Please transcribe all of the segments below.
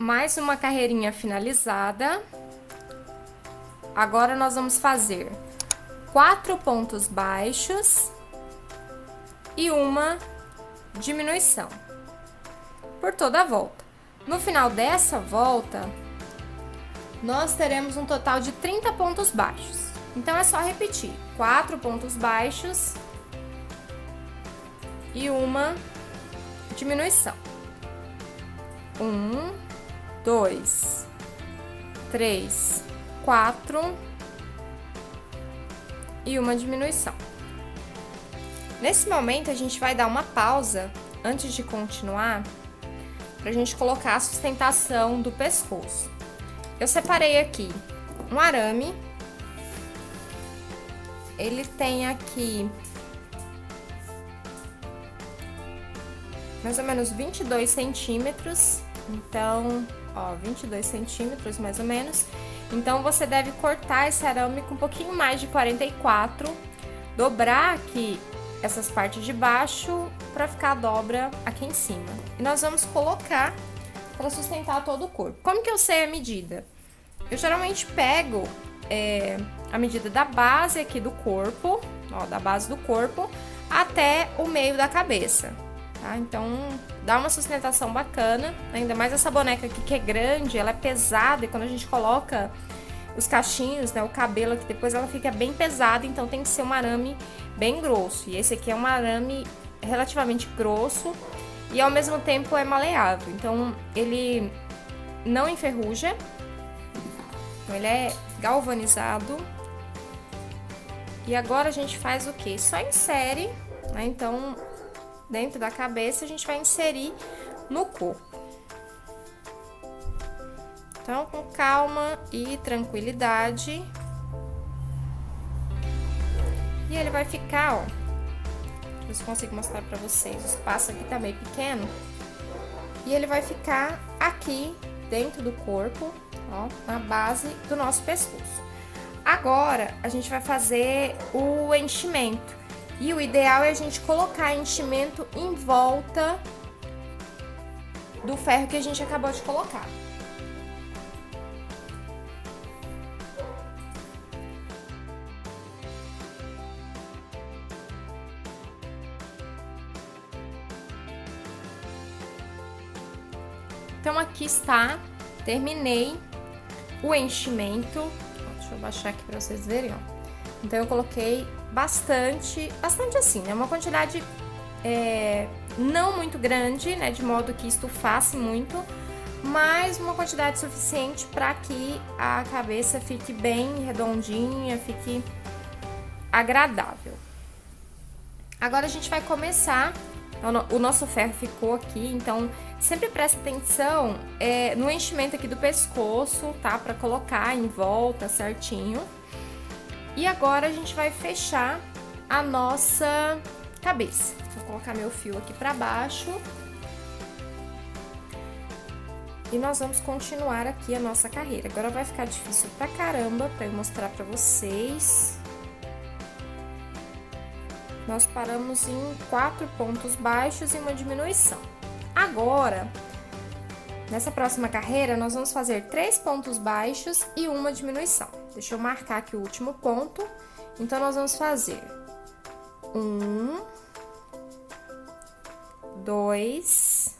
Mais uma carreirinha finalizada. Agora nós vamos fazer 4 pontos baixos e uma diminuição por toda a volta. No final dessa volta, nós teremos um total de 30 pontos baixos. Então, é só repetir: 4 pontos baixos e uma diminuição. 1, 2, 3, 4 e uma diminuição. Nesse momento, a gente vai dar uma pausa antes de continuar, pra gente colocar a sustentação do pescoço. Eu separei aqui um arame. Ele tem aqui mais ou menos 22 centímetros. Então, ó, 22 centímetros mais ou menos. Então, você deve cortar esse arame com um pouquinho mais de 44. Dobrar aqui essas partes de baixo para ficar a dobra aqui em cima. E nós vamos colocar para sustentar todo o corpo. Como que eu sei a medida? Eu geralmente pego a medida da base aqui do corpo, ó, da base do corpo até o meio da cabeça, tá? Então, dá uma sustentação bacana, ainda mais essa boneca aqui que é grande, ela é pesada, e quando a gente coloca os cachinhos, né, o cabelo aqui depois, ela fica bem pesada, então tem que ser um arame bem grosso. E esse aqui é um arame relativamente grosso e ao mesmo tempo é maleável, então ele não enferruja, então ele é galvanizado. E agora a gente faz o quê? Só insere, né? Então, dentro da cabeça a gente vai inserir no corpo. Então, com calma e tranquilidade. E ele vai ficar, ó, deixa eu ver se eu consigo mostrar pra vocês. O espaço aqui tá meio pequeno. E ele vai ficar aqui dentro do corpo, ó, na base do nosso pescoço. Agora, a gente vai fazer o enchimento. E o ideal é a gente colocar enchimento em volta do ferro que a gente acabou de colocar. Então, aqui está, terminei o enchimento. Deixa eu baixar aqui para vocês verem, ó. Então, eu coloquei bastante assim, né? Uma quantidade não muito grande, né? De modo que estufasse muito, mas uma quantidade suficiente para que a cabeça fique bem redondinha, fique agradável. Agora, a gente vai começar. O nosso ferro ficou aqui, então sempre presta atenção no enchimento aqui do pescoço, tá? Pra colocar em volta certinho. E agora a gente vai fechar a nossa cabeça. Vou colocar meu fio aqui pra baixo. E nós vamos continuar aqui a nossa carreira. Agora vai ficar difícil pra caramba pra eu mostrar pra vocês. Nós paramos em 4 pontos baixos e uma diminuição. Agora, nessa próxima carreira, nós vamos fazer 3 pontos baixos e uma diminuição. Deixa eu marcar aqui o último ponto. Então, nós vamos fazer 1, 2,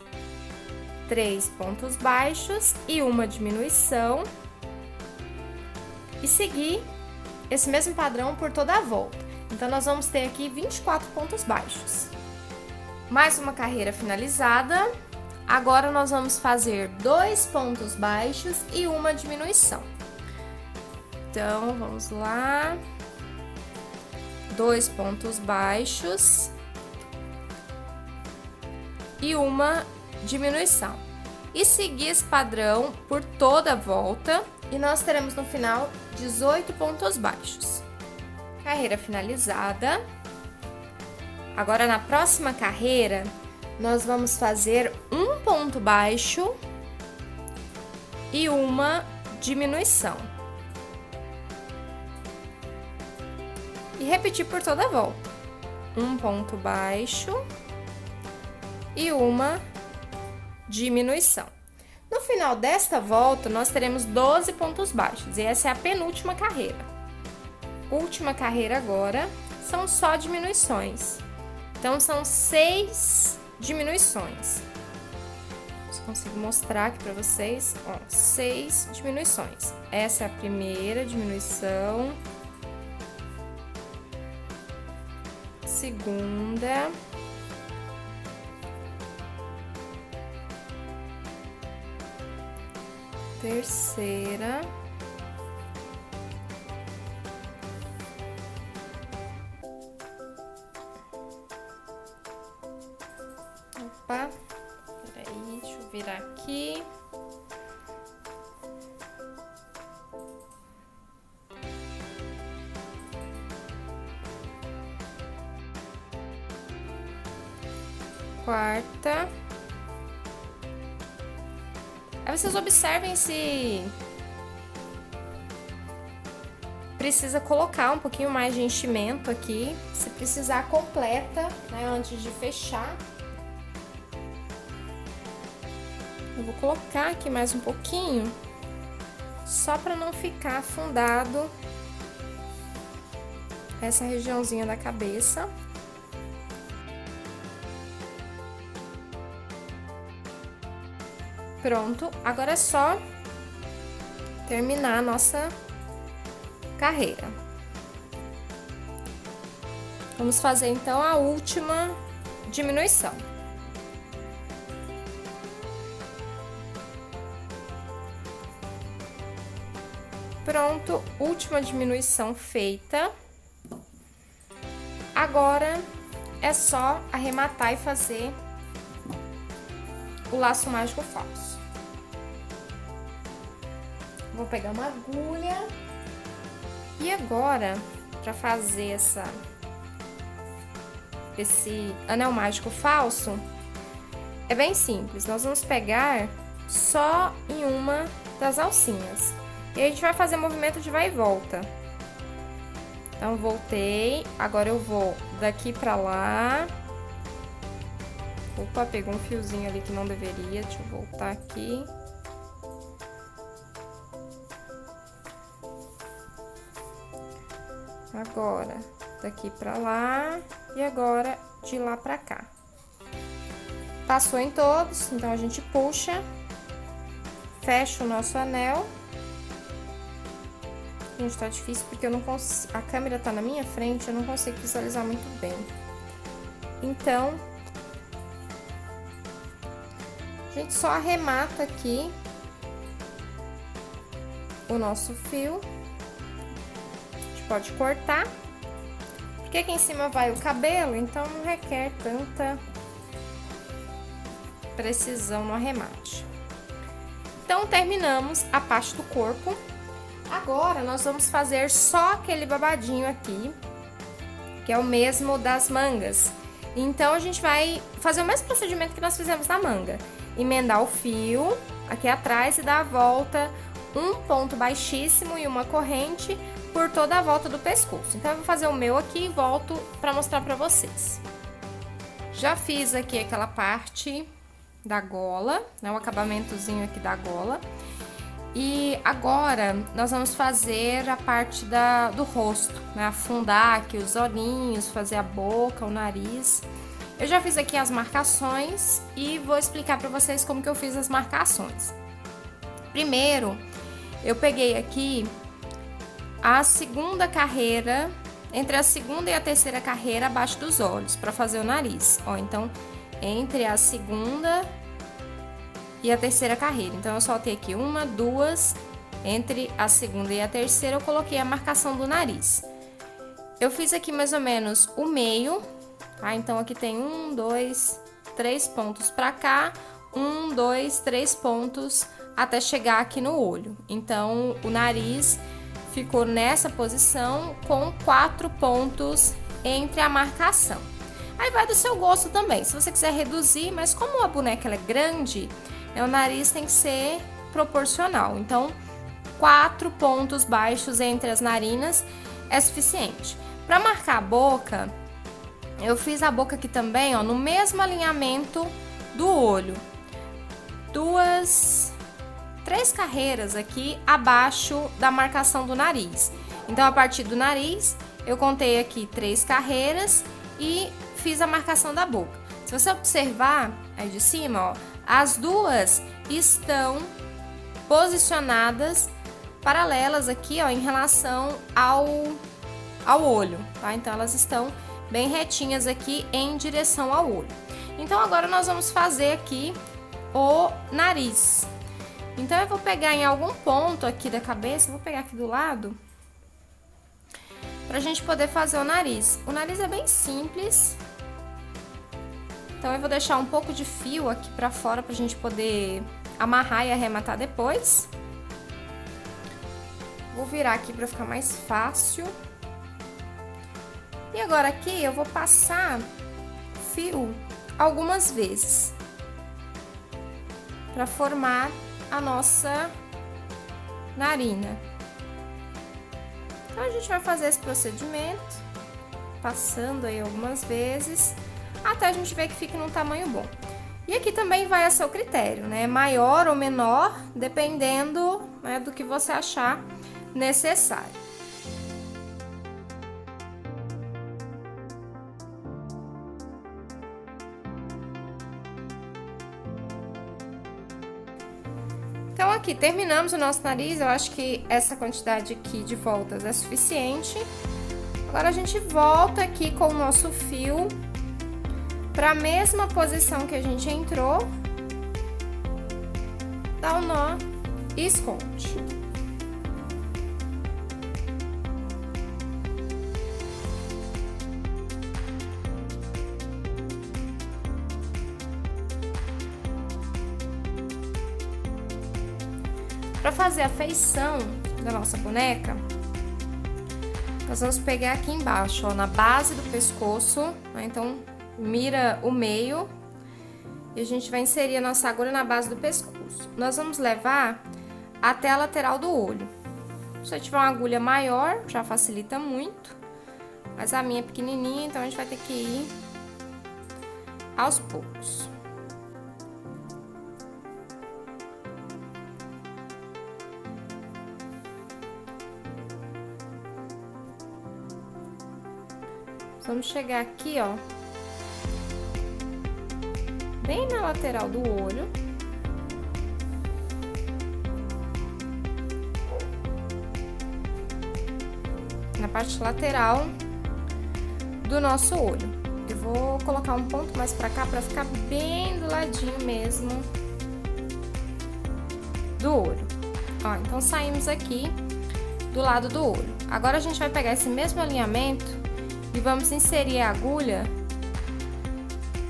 3 pontos baixos e uma diminuição. E seguir esse mesmo padrão por toda a volta. Então, nós vamos ter aqui 24 pontos baixos. Mais uma carreira finalizada. Agora, nós vamos fazer 2 pontos baixos e uma diminuição. Então, vamos lá. 2 pontos baixos e uma diminuição. E seguir esse padrão por toda a volta. E nós teremos no final 18 pontos baixos. Carreira finalizada. Agora, na próxima carreira, nós vamos fazer um ponto baixo e uma diminuição. E repetir por toda a volta. Um ponto baixo e uma diminuição. No final desta volta, nós teremos 12 pontos baixos, e essa é a penúltima carreira. Última carreira agora, são só diminuições. Então, são 6 diminuições. Eu consigo mostrar aqui pra vocês, ó, 6 diminuições. Essa é a primeira diminuição. Segunda. Terceira. Opa, peraí, deixa eu virar aqui. Quarta. Aí vocês observem se precisa colocar um pouquinho mais de enchimento aqui, se precisar completa, né, antes de fechar. Eu vou colocar aqui mais um pouquinho, só para não ficar afundado essa regiãozinha da cabeça. Pronto, agora é só terminar a nossa carreira. Vamos fazer então a última diminuição. Pronto, última diminuição feita. Agora é só arrematar e fazer o laço mágico falso. Vou pegar uma agulha. E agora, para fazer esse anel mágico falso, é bem simples. Nós vamos pegar só em uma das alcinhas. E a gente vai fazer movimento de vai e volta. Então, voltei. Agora eu vou daqui pra lá. Opa, pegou um fiozinho ali que não deveria. Deixa eu voltar aqui. Agora, daqui pra lá. E agora, de lá pra cá. Passou em todos, então a gente puxa. Fecha o nosso anel. Gente, tá difícil porque eu não consigo, a câmera tá na minha frente, eu não consigo visualizar muito bem. Então, a gente só arremata aqui o nosso fio. A gente pode cortar, porque aqui em cima vai o cabelo, então não requer tanta precisão no arremate. Então, terminamos a parte do corpo. Agora, nós vamos fazer só aquele babadinho aqui, que é o mesmo das mangas. Então, a gente vai fazer o mesmo procedimento que nós fizemos na manga. Emendar o fio aqui atrás e dar a volta, um ponto baixíssimo e uma corrente por toda a volta do pescoço. Então, eu vou fazer o meu aqui e volto para mostrar para vocês. Já fiz aqui aquela parte da gola, né, o acabamentozinho aqui da gola. E agora, nós vamos fazer a parte do rosto, né? Afundar aqui os olhinhos, fazer a boca, o nariz. Eu já fiz aqui as marcações e vou explicar pra vocês como que eu fiz as marcações. Primeiro, eu peguei aqui a segunda carreira, entre a segunda e a terceira carreira abaixo dos olhos, pra fazer o nariz. Ó, então, entre a segunda e a terceira carreira. Então, eu soltei aqui uma, duas, entre a segunda e a terceira eu coloquei a marcação do nariz. Eu fiz aqui mais ou menos o meio, tá? Então, aqui tem 1, 2, 3 pontos pra cá, 1, 2, 3 pontos até chegar aqui no olho. Então, o nariz ficou nessa posição com 4 pontos entre a marcação. Aí vai do seu gosto também, se você quiser reduzir, mas como a boneca ela é grande, o nariz tem que ser proporcional. Então, 4 pontos baixos entre as narinas é suficiente. Para marcar a boca, eu fiz a boca aqui também, ó, no mesmo alinhamento do olho. 3 carreiras aqui abaixo da marcação do nariz. Então, a partir do nariz, eu contei aqui 3 carreiras e fiz a marcação da boca. Se você observar aí de cima, ó, as duas estão posicionadas paralelas aqui, ó, em relação ao olho, tá? Então, elas estão bem retinhas aqui em direção ao olho. Então, agora nós vamos fazer aqui o nariz. Então, eu vou pegar em algum ponto aqui da cabeça, vou pegar aqui do lado, pra gente poder fazer o nariz. O nariz é bem simples. Então, eu vou deixar um pouco de fio aqui pra fora pra gente poder amarrar e arrematar depois. Vou virar aqui pra ficar mais fácil. E agora aqui eu vou passar fio algumas vezes pra formar a nossa narina. Então, a gente vai fazer esse procedimento, passando aí algumas vezes, até a gente ver que fique num tamanho bom. E aqui também vai a seu critério, né? Maior ou menor, dependendo, né, do que você achar necessário. Então, aqui terminamos o nosso nariz. Eu acho que essa quantidade aqui de voltas é suficiente. Agora, a gente volta aqui com o nosso fio para a mesma posição que a gente entrou, dá o nó e esconde. Para fazer a feição da nossa boneca, nós vamos pegar aqui embaixo, ó, na base do pescoço, né? Então, mira o meio e a gente vai inserir a nossa agulha na base do pescoço. Nós vamos levar até a lateral do olho. Se você tiver uma agulha maior, já facilita muito, mas a minha é pequenininha, então a gente vai ter que ir aos poucos. Vamos chegar aqui, ó, bem na lateral do olho. Na parte lateral do nosso olho. Eu vou colocar um ponto mais pra cá pra ficar bem do ladinho mesmo do olho. Ó, então saímos aqui do lado do olho. Agora a gente vai pegar esse mesmo alinhamento e vamos inserir a agulha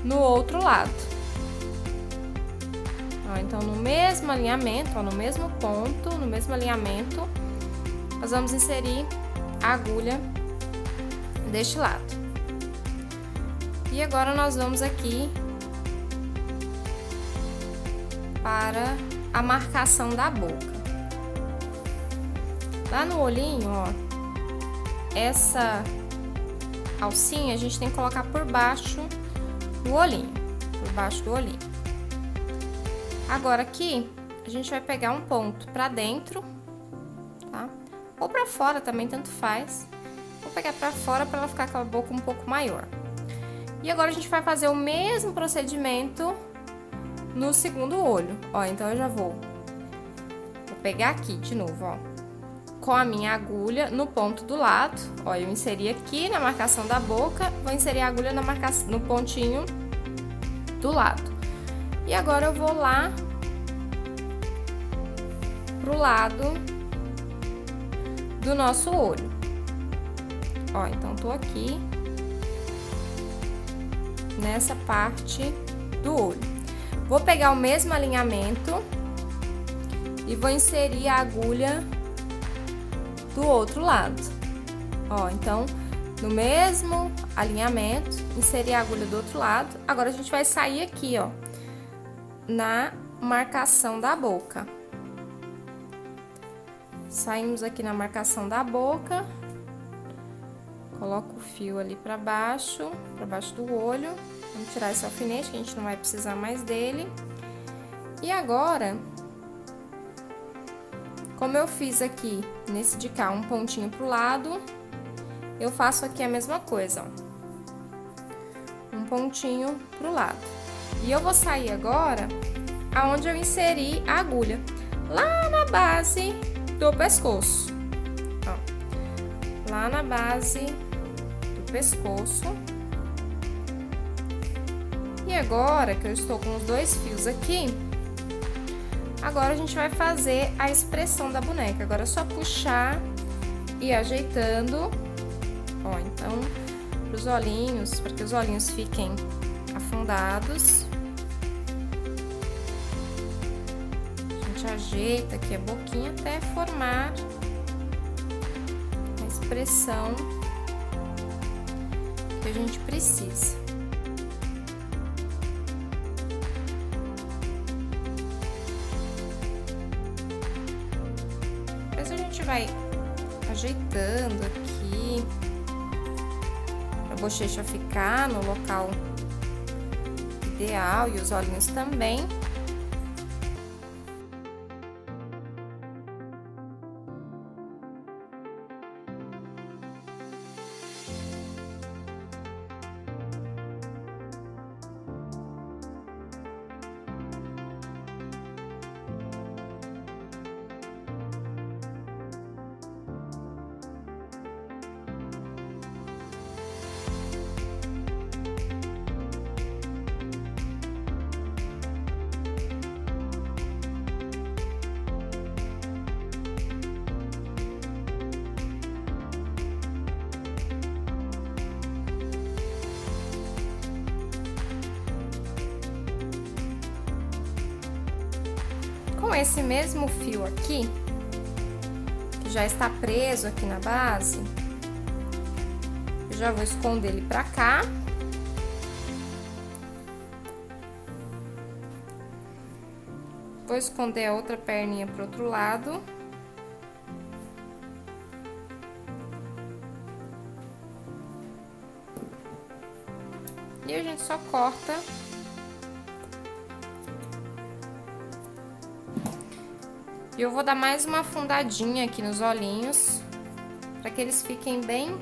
no outro lado. Ó, então, no mesmo alinhamento, ó, no mesmo ponto, no mesmo alinhamento, nós vamos inserir a agulha deste lado. E agora nós vamos aqui para a marcação da boca. Lá no olhinho, ó, essa alcinha a gente tem que colocar por baixo do olhinho, por baixo do olhinho. Agora aqui, a gente vai pegar um ponto pra dentro, tá? Ou pra fora também, tanto faz. Vou pegar pra fora pra ela ficar com a boca um pouco maior. E agora a gente vai fazer o mesmo procedimento no segundo olho. Ó, então eu já vou pegar aqui de novo, ó, com a minha agulha no ponto do lado. Ó, eu inseri aqui na marcação da boca, vou inserir a agulha no pontinho do lado. E agora eu vou lá pro lado do nosso olho. Ó, então tô aqui nessa parte do olho. Vou pegar o mesmo alinhamento e vou inserir a agulha do outro lado. Ó, então, no mesmo alinhamento, inserir a agulha do outro lado. Agora, a gente vai sair aqui, ó, na marcação da boca. Saímos aqui na marcação da boca. Coloco o fio ali pra baixo do olho. Vamos tirar esse alfinete, que a gente não vai precisar mais dele. E agora, Como eu fiz aqui nesse de cá um pontinho pro lado, eu faço aqui a mesma coisa, ó. Um pontinho pro lado. E eu vou sair agora aonde eu inseri a agulha, lá na base do pescoço, ó. Lá na base do pescoço. E agora que eu estou com os dois fios aqui, agora a gente vai fazer a expressão da boneca. Agora é só puxar e ir ajeitando, ó, então, os olhinhos, para que os olhinhos fiquem afundados. A gente ajeita aqui a boquinha até formar a expressão que a gente precisa. Depois a gente vai ajeitando aqui a bochecha ficar no local ideal e os olhinhos também. Com esse mesmo fio aqui, que já está preso aqui na base, eu já vou esconder ele pra cá. Vou esconder a outra perninha pro outro lado. E a gente só corta. E eu vou dar mais uma afundadinha aqui nos olhinhos, para que eles fiquem bem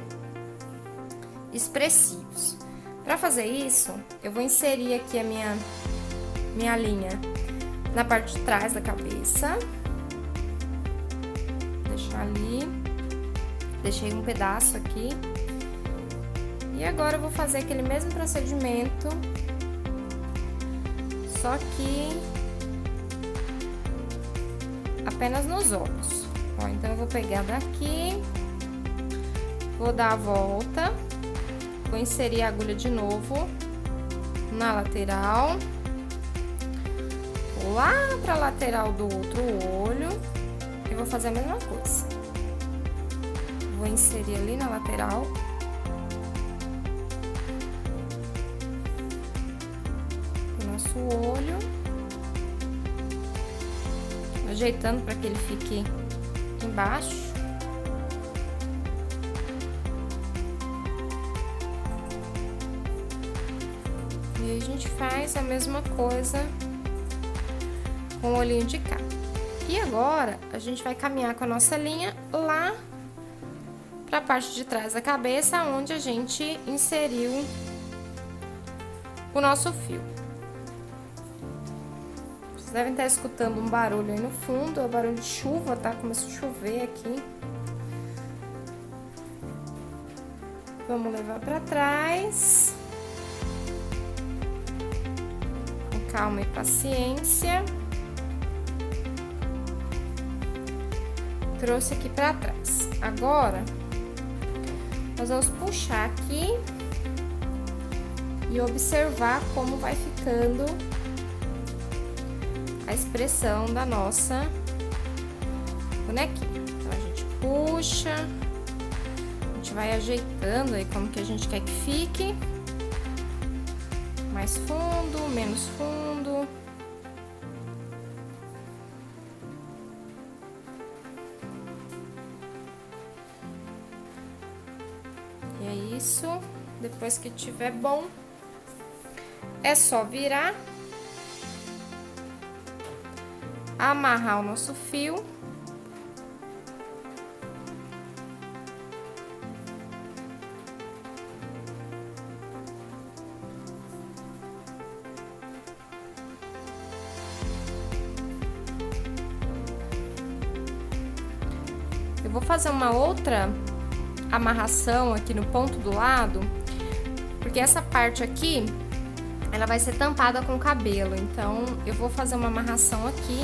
expressivos. Para fazer isso, eu vou inserir aqui a minha linha na parte de trás da cabeça. Deixar ali. Deixei um pedaço aqui. E agora eu vou fazer aquele mesmo procedimento, só que apenas nos olhos. Ó, então eu vou pegar daqui, vou dar a volta, vou inserir a agulha de novo na lateral, vou lá pra lateral do outro olho e vou fazer a mesma coisa. Vou inserir ali na lateral. Do nosso olho. Ajeitando para que ele fique embaixo. E aí a gente faz a mesma coisa com o olhinho de cá. E agora a gente vai caminhar com a nossa linha lá para a parte de trás da cabeça, onde a gente inseriu o nosso fio. Vocês devem estar escutando um barulho aí no fundo, é o barulho de chuva, tá? Começou a chover aqui. Vamos levar pra trás. Com calma e paciência. Trouxe aqui pra trás. Agora, nós vamos puxar aqui e observar como vai ficando a expressão da nossa bonequinha. Então, a gente puxa, a gente vai ajeitando aí como que a gente quer que fique. Mais fundo, menos fundo. E é isso. Depois que tiver bom, é só virar, amarrar o nosso fio Eu vou fazer uma outra amarração aqui no ponto do lado, porque essa parte aqui, ela vai ser tampada com cabelo. Então, eu vou fazer uma amarração aqui,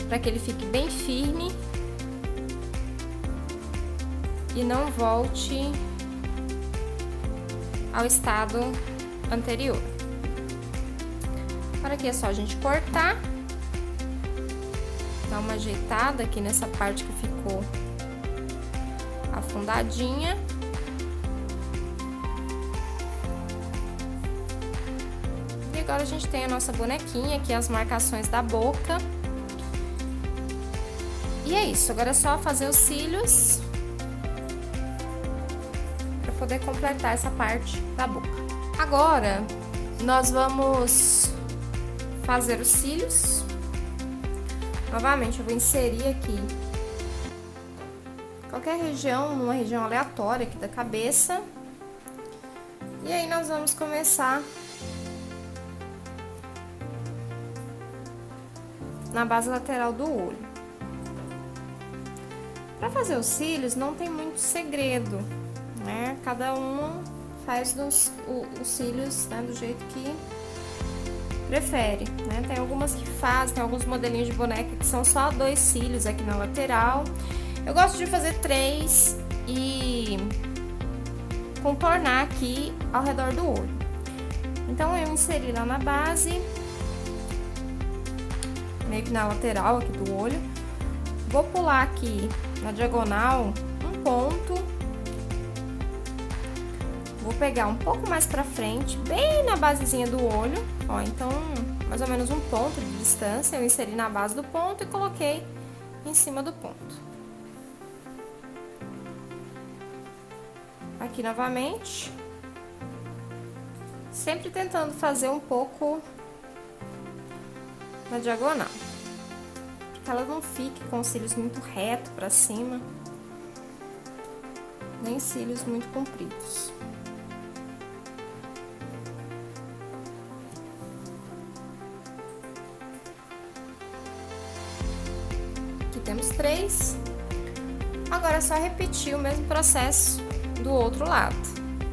para que ele fique bem firme e não volte ao estado anterior. Agora aqui é só a gente cortar, dar uma ajeitada aqui nessa parte que ficou afundadinha. E agora a gente tem a nossa bonequinha aqui, as marcações da boca. E é isso, agora é só fazer os cílios para poder completar essa parte da boca. Agora, nós vamos fazer os cílios. Novamente, eu vou inserir aqui qualquer região, numa região aleatória aqui da cabeça. E aí, nós vamos começar na base lateral do olho. Para fazer os cílios, não tem muito segredo, né? Cada um faz os cílios, né, do jeito que prefere, né? Tem algumas que fazem, tem alguns modelinhos de boneca que são só 2 cílios aqui na lateral. Eu gosto de fazer 3 e contornar aqui ao redor do olho. Então, eu inseri lá na base, meio que na lateral aqui do olho. Vou pular aqui na diagonal um ponto. Vou pegar um pouco mais pra frente, bem na basezinha do olho, ó, então mais ou menos um ponto de distância. Eu inseri na base do ponto e coloquei em cima do ponto. Aqui novamente, sempre tentando fazer um pouco na diagonal, que ela não fique com os cílios muito reto pra cima, nem cílios muito compridos. Aqui temos 3. Agora é só repetir o mesmo processo do outro lado.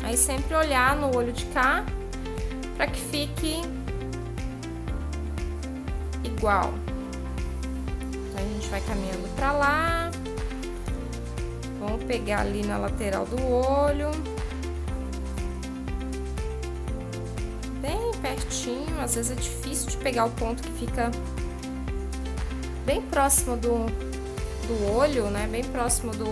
Aí sempre olhar no olho de cá para que fique igual. A gente vai caminhando pra lá, vamos pegar ali na lateral do olho, bem pertinho. Às vezes é difícil de pegar o ponto que fica bem próximo do olho, né? Bem próximo do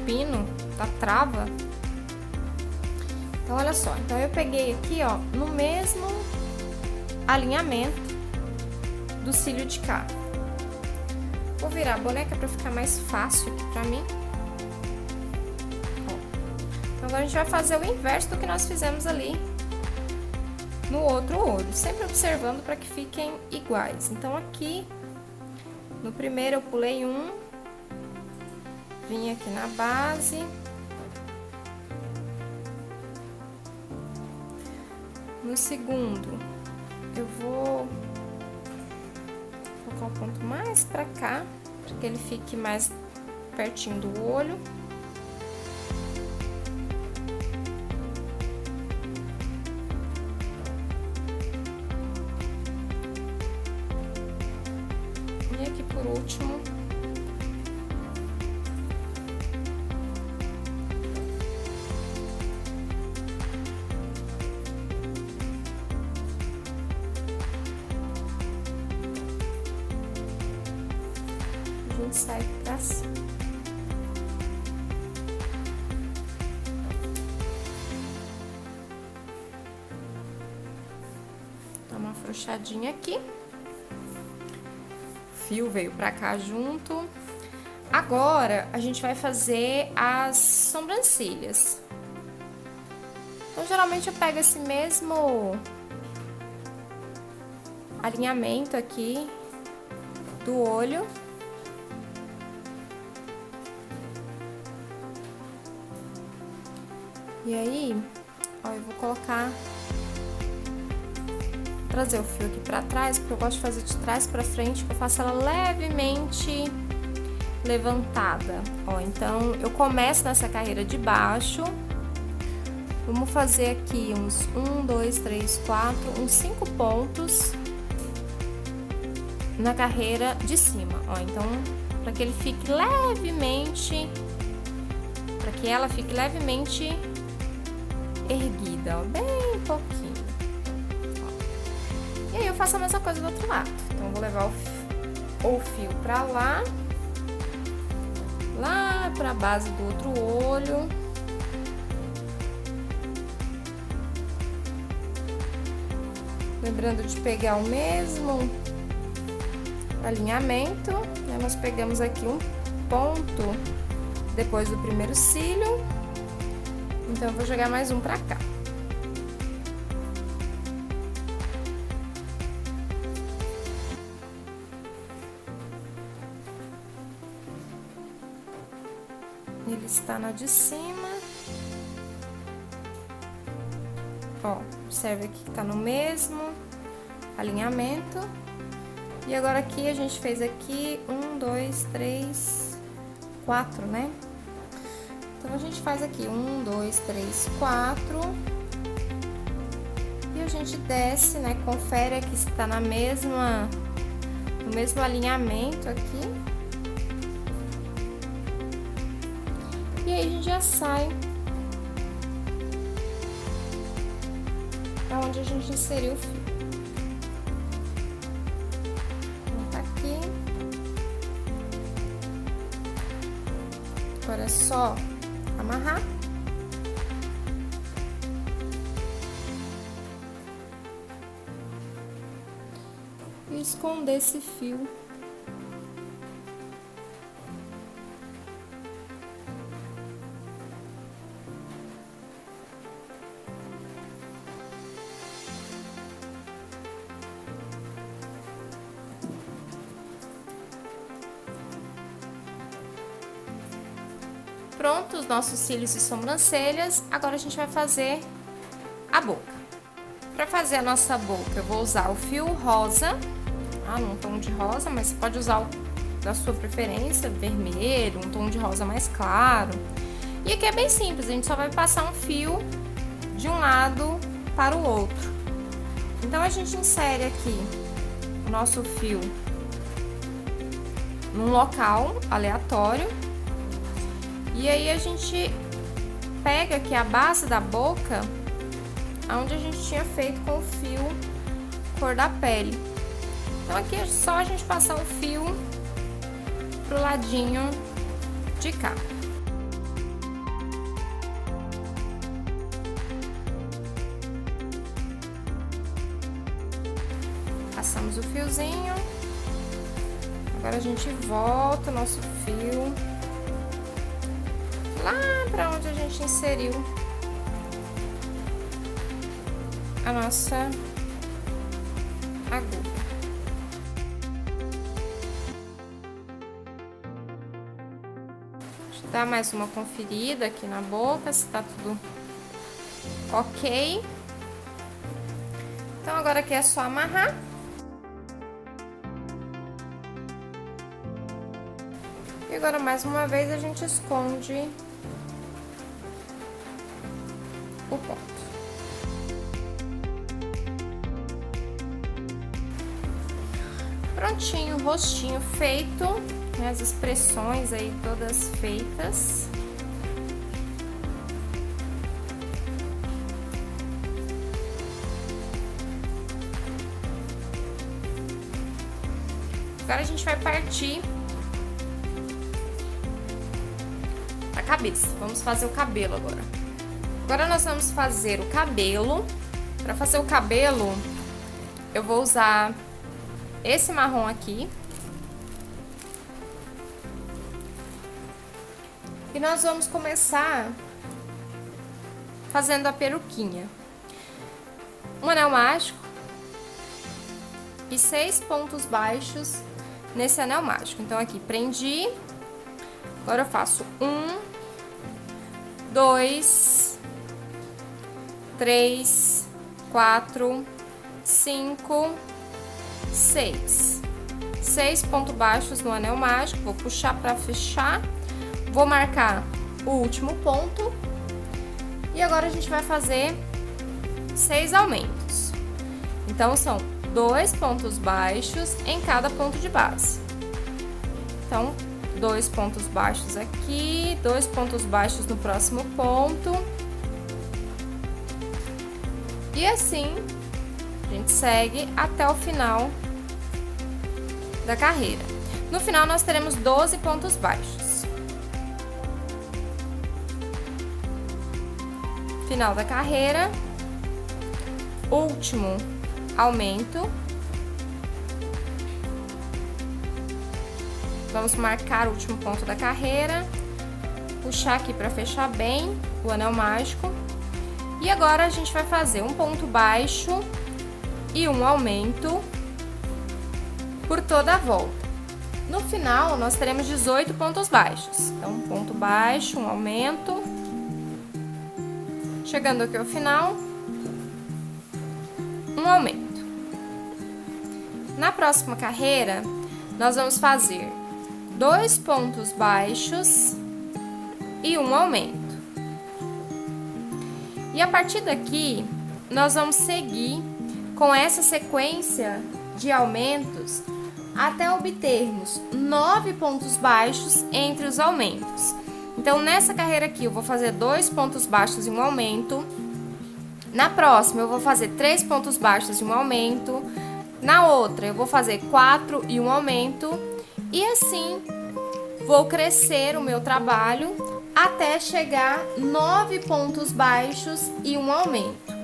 pino, da trava. Então, olha só, então eu peguei aqui, ó, no mesmo alinhamento do cílio de cá. Vou virar a boneca pra ficar mais fácil aqui pra mim. Ó. Então, agora a gente vai fazer o inverso do que nós fizemos ali no outro olho, sempre observando para que fiquem iguais. Então, aqui, no primeiro eu pulei um, vim aqui na base. No segundo, eu vou colocar o ponto mais pra cá, para que ele fique mais pertinho do olho. E aqui por último, a gente segue pra cima. Dá uma afrouxadinha aqui. O fio veio pra cá junto. Agora, a gente vai fazer as sobrancelhas. Então, geralmente eu pego esse mesmo alinhamento aqui do olho. E aí, ó, eu vou colocar trazer o fio aqui pra trás, porque eu gosto de fazer de trás pra frente, que eu faço ela levemente levantada, ó. Então, eu começo nessa carreira de baixo. Vamos fazer aqui uns 1, 2, 3, 4, uns 5 pontos na carreira de cima, ó. Então, para que ele fique levemente, para que ela fique levemente erguida, ó, bem pouquinho. Ó. E aí eu faço a mesma coisa do outro lado. Então, eu vou levar o fio para lá para a base do outro olho. Lembrando de pegar o mesmo alinhamento, né? Nós pegamos aqui um ponto depois do primeiro cílio, então eu vou jogar mais um pra cá. Ele está na de cima. Ó, observe aqui que tá no mesmo alinhamento. E agora aqui a gente fez aqui 1, 2, 3, 4, né? Então a gente faz aqui 1, 2, 3, 4. E a gente desce, né? Confere aqui se tá no mesmo alinhamento aqui. E aí a gente já sai pra onde a gente inseriu o fio. Agora é só amarrar. E esconder esse fio. Pronto, os nossos cílios e sobrancelhas. Agora a gente vai fazer a boca. Para fazer a nossa boca, eu vou usar o fio rosa, num tom de rosa, mas você pode usar o da sua preferência, vermelho, um tom de rosa mais claro. E aqui é bem simples, a gente só vai passar um fio de um lado para o outro. Então, a gente insere aqui o nosso fio num local aleatório. E aí, a gente pega aqui a base da boca, onde a gente tinha feito com o fio cor da pele. Então, aqui é só a gente passar um fio pro ladinho de cá. Passamos o fiozinho. Agora a gente volta o nosso fio lá para onde a gente inseriu a nossa agulha. Deixa eu dar mais uma conferida aqui na boca, se tá tudo ok. Então, agora aqui é só amarrar. E agora, mais uma vez, a gente esconde o ponto. Prontinho, o rostinho feito, né, as expressões aí todas feitas. Agora a gente vai partir a cabeça. Vamos fazer o cabelo agora. Agora nós vamos fazer o cabelo. Para fazer o cabelo, eu vou usar esse marrom aqui. E nós vamos começar fazendo a peruquinha. Um anel mágico e 6 pontos baixos nesse anel mágico. Então, aqui, prendi. Agora eu faço 1, 2, 3, 4, 5, 6. 6 pontos baixos no anel mágico, vou puxar para fechar, vou marcar o último ponto e agora a gente vai fazer 6 aumentos. Então, são 2 pontos baixos em cada ponto de base. Então, 2 pontos baixos aqui, 2 pontos baixos no próximo ponto. E assim, a gente segue até o final da carreira. No final, nós teremos 12 pontos baixos. Final da carreira, último aumento. Vamos marcar o último ponto da carreira, puxar aqui para fechar bem o anel mágico. E agora a gente vai fazer um ponto baixo e um aumento por toda a volta. No final, nós teremos 18 pontos baixos. Então, um ponto baixo, um aumento. Chegando aqui ao final, um aumento. Na próxima carreira, nós vamos fazer 2 pontos baixos e um aumento. E a partir daqui, nós vamos seguir com essa sequência de aumentos até obtermos 9 pontos baixos entre os aumentos. Então, nessa carreira aqui, eu vou fazer 2 pontos baixos e um aumento. Na próxima, eu vou fazer 3 pontos baixos e um aumento. Na outra, eu vou fazer 4 e um aumento. E assim, vou crescer o meu trabalho até chegar 9 pontos baixos e um aumento.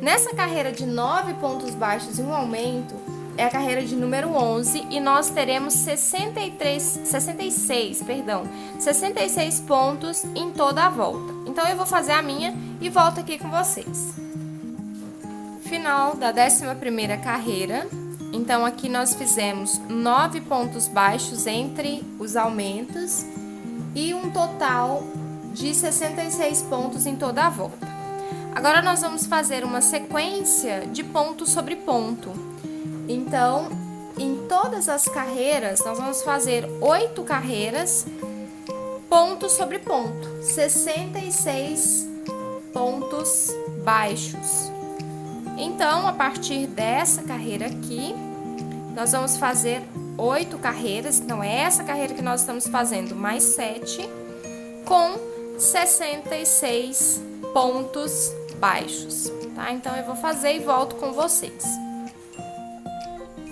Nessa carreira de 9 pontos baixos e um aumento, é a carreira de número 11 e nós teremos 66 pontos em toda a volta. Então, eu vou fazer a minha e volto aqui com vocês. Final da 11ª carreira. Então, aqui nós fizemos 9 pontos baixos entre os aumentos e um total de 66 pontos em toda a volta. Agora, nós vamos fazer uma sequência de ponto sobre ponto. Então, em todas as carreiras, nós vamos fazer 8 carreiras, ponto sobre ponto, 66 pontos baixos. Então, a partir dessa carreira aqui, nós vamos fazer 8 carreiras. Então, é essa carreira que nós estamos fazendo, mais 7, com 66 pontos baixos, tá? Então, eu vou fazer e volto com vocês.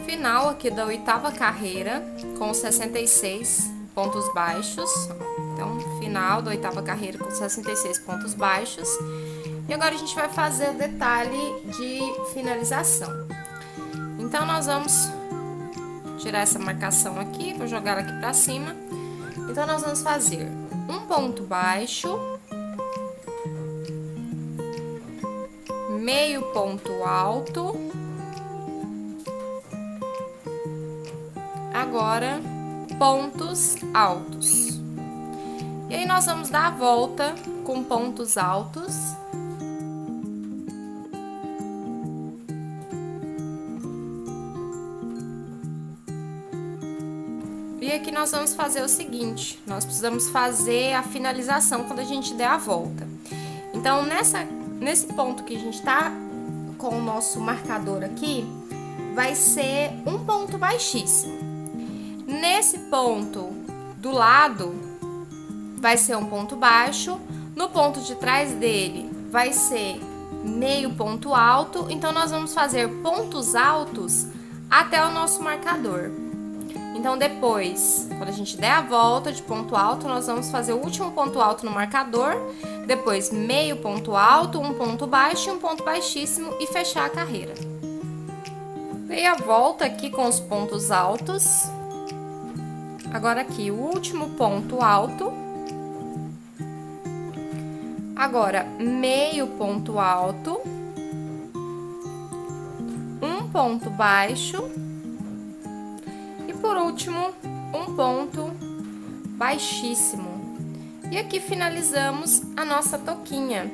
Final aqui da 8ª carreira, com 66 pontos baixos. Então, final da 8ª carreira com 66 pontos baixos. E agora a gente vai fazer o detalhe de finalização. Então, nós vamos tirar essa marcação aqui, vou jogar aqui pra cima. Então, nós vamos fazer um ponto baixo, meio ponto alto, agora pontos altos. E aí, nós vamos dar a volta com pontos altos. E aqui nós vamos fazer o seguinte, nós precisamos fazer a finalização quando a gente der a volta. Então, nesse ponto que a gente tá com o nosso marcador aqui, vai ser um ponto baixíssimo. Nesse ponto do lado, vai ser um ponto baixo. No ponto de trás dele, vai ser meio ponto alto. Então, nós vamos fazer pontos altos até o nosso marcador. Então, depois, quando a gente der a volta de ponto alto, nós vamos fazer o último ponto alto no marcador, depois meio ponto alto, um ponto baixo e um ponto baixíssimo e fechar a carreira. Dei a volta aqui com os pontos altos. Agora aqui, o último ponto alto. Agora, meio ponto alto. Um ponto baixo. Por último, um ponto baixíssimo. E aqui finalizamos a nossa touquinha.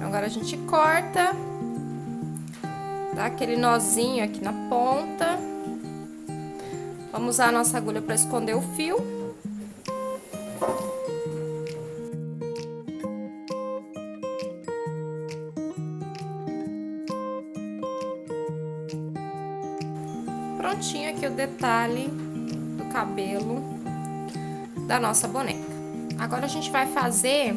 Agora a gente corta Dá aquele nozinho aqui na ponta. Vamos usar a nossa agulha para esconder o fio. Prontinho aqui o detalhe do cabelo da nossa boneca. Agora a gente vai fazer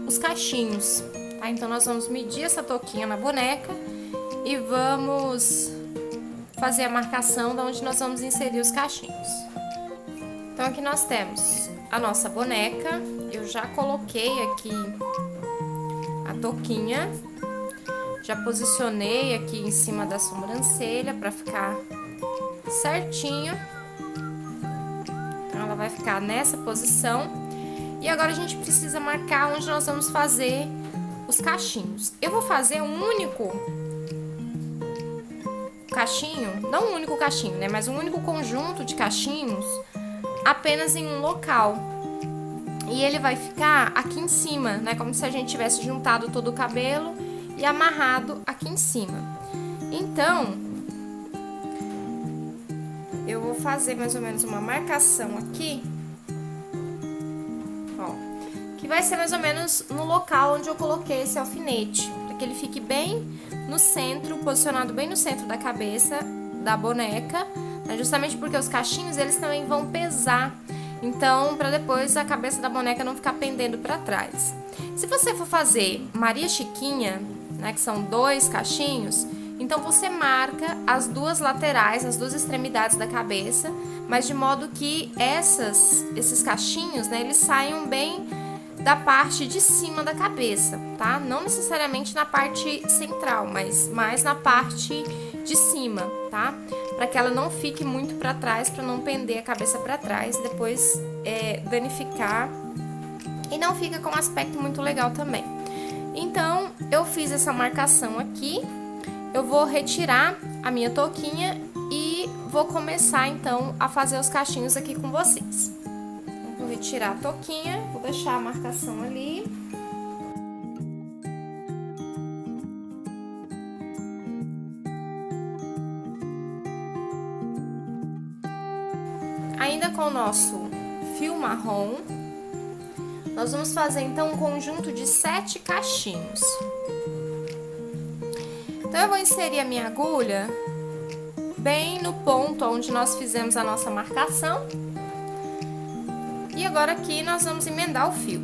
os cachinhos, tá? Então nós vamos medir essa touquinha na boneca e vamos fazer a marcação de onde nós vamos inserir os cachinhos. Então aqui nós temos a nossa boneca, eu já coloquei aqui a touquinha, já posicionei aqui em cima da sobrancelha para ficar certinho. Então ela vai ficar nessa posição. E agora a gente precisa marcar onde nós vamos fazer os cachinhos. Eu vou fazer um único cachinho, não um único cachinho, né, mas um único conjunto de cachinhos apenas em um local. E ele vai ficar aqui em cima, né, como se a gente tivesse juntado todo o cabelo e amarrado aqui em cima. Então, eu vou fazer mais ou menos uma marcação aqui, ó, que vai ser mais ou menos no local onde eu coloquei esse alfinete, para que ele fique bem no centro, posicionado bem no centro da cabeça da boneca, né, justamente porque os cachinhos, eles também vão pesar, então, para depois a cabeça da boneca não ficar pendendo para trás. Se você for fazer Maria Chiquinha, né, que são 2 cachinhos, então você marca as duas laterais, as duas extremidades da cabeça, mas de modo que esses cachinhos, né, eles saiam bem da parte de cima da cabeça, tá? Não necessariamente na parte central, mas mais na parte de cima, tá? Para que ela não fique muito para trás, para não pender a cabeça para trás, depois danificar e não fica com um aspecto muito legal também. Então, eu fiz essa marcação aqui, eu vou retirar a minha touquinha e vou começar então a fazer os cachinhos aqui com vocês. Vou retirar a touquinha, vou deixar a marcação ali. Ainda com o nosso fio marrom, nós vamos fazer então um conjunto de 7 cachinhos. Então eu vou inserir a minha agulha bem no ponto onde nós fizemos a nossa marcação. E agora aqui nós vamos emendar o fio.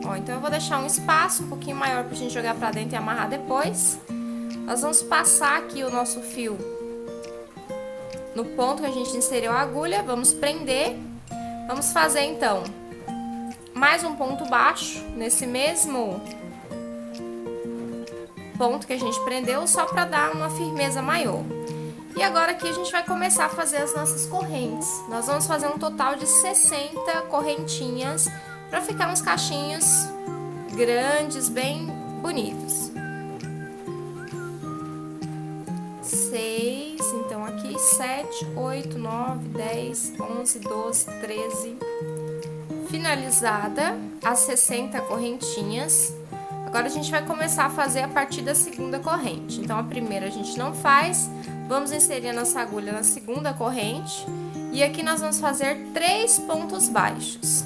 Ó, então eu vou deixar um espaço um pouquinho maior pra gente jogar pra dentro e amarrar depois. Nós vamos passar aqui o nosso fio no ponto que a gente inseriu a agulha, vamos prender. Vamos fazer então mais um ponto baixo nesse mesmo ponto que a gente prendeu, só para dar uma firmeza maior. E agora aqui a gente vai começar a fazer as nossas correntes. Nós vamos fazer um total de 60 correntinhas para ficar uns cachinhos grandes, bem bonitos. 6, então aqui 7, 8, 9, 10, 11, 12, 13. Finalizada as 60 correntinhas. Agora a gente vai começar a fazer a partir da segunda corrente. Então a primeira a gente não faz, vamos inserir a nossa agulha na segunda corrente e aqui nós vamos fazer 3 pontos baixos.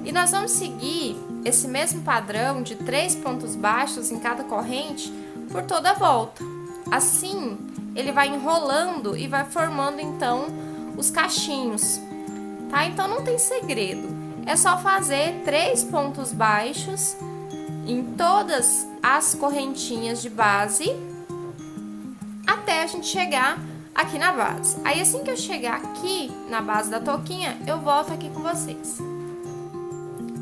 E nós vamos seguir esse mesmo padrão de 3 pontos baixos em cada corrente por toda a volta. Assim, ele vai enrolando e vai formando então os cachinhos, tá? Então não tem segredo, é só fazer 3 pontos baixos em todas as correntinhas de base até a gente chegar aqui na base. Aí assim que eu chegar aqui na base da touquinha, eu volto aqui com vocês.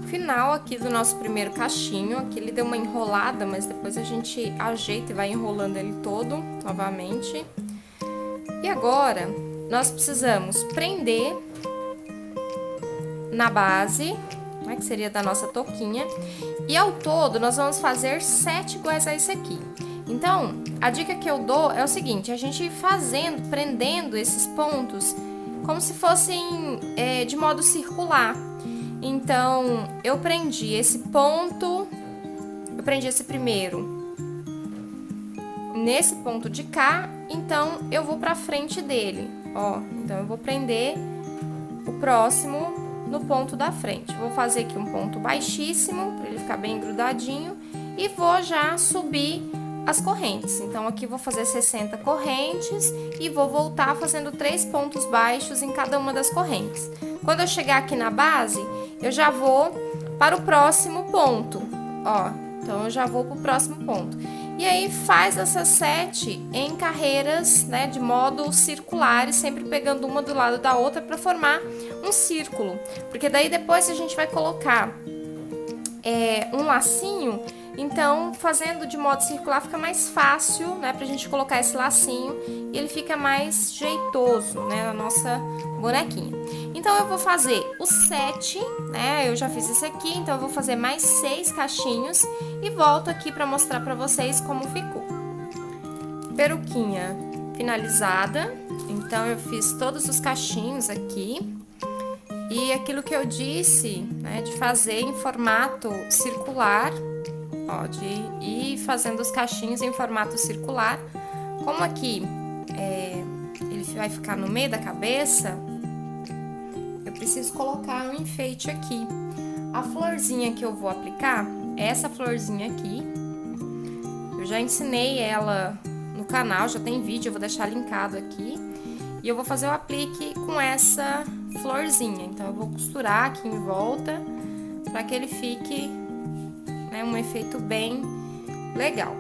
Final aqui do nosso primeiro cachinho, aqui ele deu uma enrolada, mas depois a gente ajeita e vai enrolando ele todo novamente. E agora nós precisamos prender na base, né, que seria da nossa touquinha, e ao todo nós vamos fazer 7 iguais a esse aqui. Então, a dica que eu dou é o seguinte, a gente ir fazendo, prendendo esses pontos como se fossem de modo circular. Então, eu prendi esse ponto, eu prendi esse primeiro nesse ponto de cá, então eu vou pra frente dele, ó. Então eu vou prender o próximo no ponto da frente. Vou fazer aqui um ponto baixíssimo, para ele ficar bem grudadinho, e vou já subir as correntes. Então, aqui vou fazer 60 correntes e vou voltar fazendo 3 pontos baixos em cada uma das correntes. Quando eu chegar aqui na base, eu já vou para o próximo ponto, ó. Então, eu já vou para o próximo ponto. E aí, faz essas 7 em carreiras, né, de modo circulares, sempre pegando uma do lado da outra para formar um círculo. Porque daí, depois, a gente vai colocar um lacinho. Então, fazendo de modo circular fica mais fácil, né, pra gente colocar esse lacinho e ele fica mais jeitoso, né, na nossa bonequinha. Então, eu vou fazer os 7, né, eu já fiz esse aqui, então eu vou fazer mais 6 cachinhos e volto aqui pra mostrar pra vocês como ficou. Peruquinha finalizada, então eu fiz todos os cachinhos aqui. E aquilo que eu disse, né, de fazer em formato circular, ó, de ir fazendo os cachinhos em formato circular. Como aqui ele vai ficar no meio da cabeça, eu preciso colocar um enfeite aqui. A florzinha que eu vou aplicar é essa florzinha aqui. Eu já ensinei ela no canal, já tem vídeo, eu vou deixar linkado aqui. E eu vou fazer o aplique com essa florzinha. Então, eu vou costurar aqui em volta para que ele fique, né, um efeito bem legal.